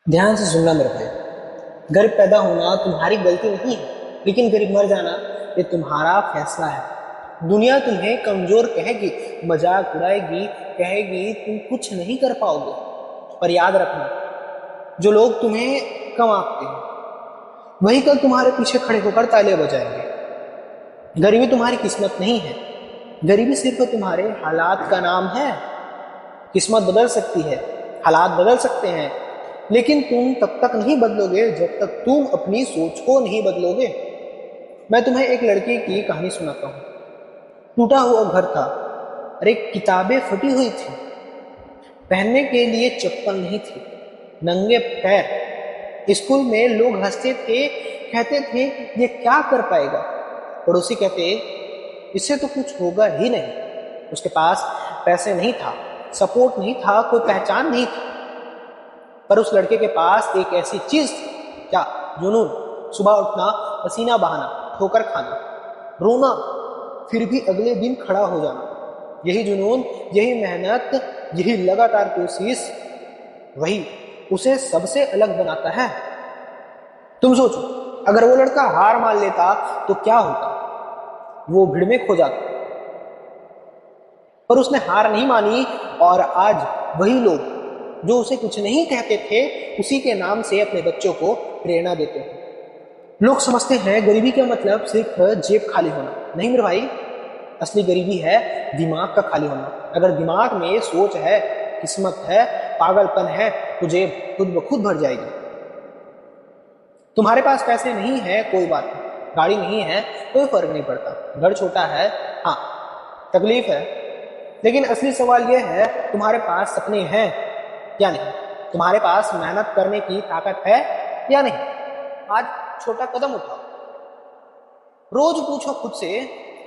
ध्यान से सुनना मेरे भाई। गरीब पैदा होना तुम्हारी गलती नहीं है, लेकिन गरीब मर जाना ये तुम्हारा फैसला है। दुनिया तुम्हें कमजोर कहेगी, मजाक उड़ाएगी, कहेगी तुम कुछ नहीं कर पाओगे। पर याद रखना, जो लोग तुम्हें कम आंकते हैं वही कल तुम्हारे पीछे खड़े होकर तालियां बजाएंगे। गरीबी तुम्हारी किस्मत नहीं है, गरीबी सिर्फ तुम्हारे हालात का नाम है। किस्मत बदल सकती है, हालात बदल सकते हैं, लेकिन तुम तब तक नहीं बदलोगे जब तक तुम अपनी सोच को नहीं बदलोगे। मैं तुम्हें एक लड़के की कहानी सुनाता हूँ। टूटा हुआ घर था, अरे किताबें फटी हुई थी, पहनने के लिए चप्पल नहीं थी, नंगे पैर। स्कूल में लोग हंसते थे, कहते थे ये क्या कर पाएगा। पड़ोसी कहते इससे तो कुछ होगा ही नहीं। उसके पास पैसे नहीं था, सपोर्ट नहीं था, कोई पहचान नहीं थी, पर उस लड़के के पास एक ऐसी चीज थी। क्या? जुनून। सुबह उठना, पसीना बहाना, ठोकर खाना, रोना, फिर भी अगले दिन खड़ा हो जाना। यही जुनून, यही मेहनत, यही लगातार कोशिश, वही उसे सबसे अलग बनाता है। तुम सोचो, अगर वो लड़का हार मान लेता तो क्या होता? वो भीड़ में खो जाता। पर उसने हार नहीं मानी, और आज वही लोग जो उसे कुछ नहीं कहते थे उसी के नाम से अपने बच्चों को प्रेरणा देते हैं। लोग समझते हैं गरीबी का मतलब सिर्फ जेब खाली होना। नहीं मेरे भाई, असली गरीबी है दिमाग का खाली होना। अगर दिमाग में सोच है, किस्मत है, पागलपन है, तो जेब खुद ब खुद भर जाएगी। तुम्हारे पास पैसे नहीं है, कोई बात नहीं, गाड़ी नहीं है, कोई फर्क नहीं पड़ता, घर छोटा है, हाँ तकलीफ है, लेकिन असली सवाल यह है तुम्हारे पास सपने हैं या नहीं, तुम्हारे पास मेहनत करने की ताकत है या नहीं। आज छोटा कदम उठाओ, रोज पूछो खुद से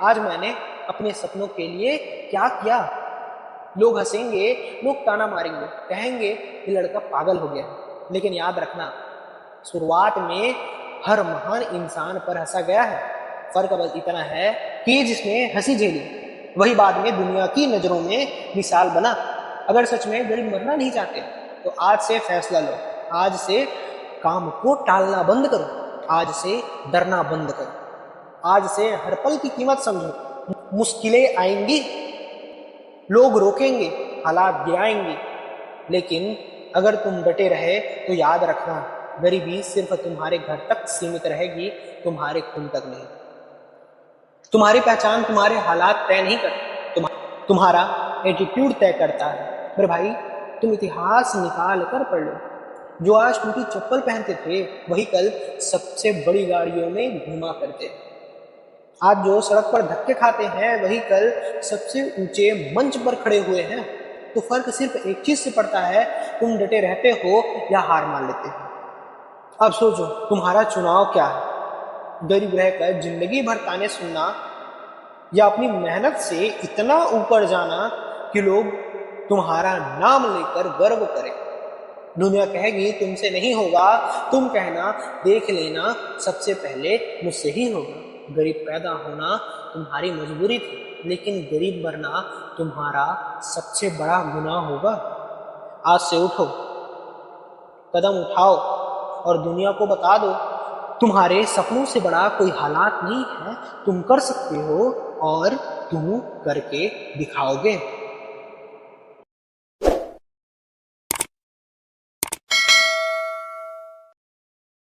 आज मैंने अपने सपनों के लिए क्या किया। लोग हंसेंगे, लोग ताना मारेंगे, कहेंगे ये लड़का पागल हो गया, लेकिन याद रखना, शुरुआत में हर महान इंसान पर हंसा गया है। फर्क बस इतना है कि जिसने हंसी झेली वही बाद में दुनिया की नजरों में मिसाल बना। अगर सच में गरीब मरना नहीं चाहते तो आज से फैसला लो, आज से काम को टालना बंद करो, आज से डरना बंद करो, आज से हर पल की कीमत समझो। मुश्किलें आएंगी, लोग रोकेंगे, हालात गिराएंगे, लेकिन अगर तुम डटे रहे तो याद रखना, गरीबी सिर्फ तुम्हारे घर तक सीमित रहेगी, तुम्हारे खून तक नहीं। तुम्हारी पहचान तुम्हारे हालात तय नहीं करते, तुम्हारा एटीट्यूड तय करता है। मेरे भाई, तुम इतिहास निकाल कर पढ़ लो, जो आज टूटी चप्पल पहनते थे वही कल सबसे बड़ी गाड़ियों में घूमा करते। आज जो सड़क पर धक्के खाते हैं वही कल सबसे ऊंचे मंच पर खड़े हुए हैं। तो फर्क सिर्फ एक चीज से पड़ता है, तुम डटे रहते हो या हार मान लेते हो। अब सोचो तुम्हारा चुनाव क्या है? गरीब रहकर जिंदगी भर ताने सुनना, या अपनी मेहनत से इतना ऊपर जाना कि लोग तुम्हारा नाम लेकर गर्व करें। दुनिया कहेगी तुमसे नहीं होगा, तुम कहना देख लेना सबसे पहले मुझसे ही होगा। गरीब पैदा होना तुम्हारी मजबूरी थी, लेकिन गरीब मरना तुम्हारा सबसे बड़ा गुनाह होगा। आज से उठो, कदम उठाओ और दुनिया को बता दो तुम्हारे सपनों से बड़ा कोई हालात नहीं है। तुम कर सकते हो और तुम करके दिखाओगे।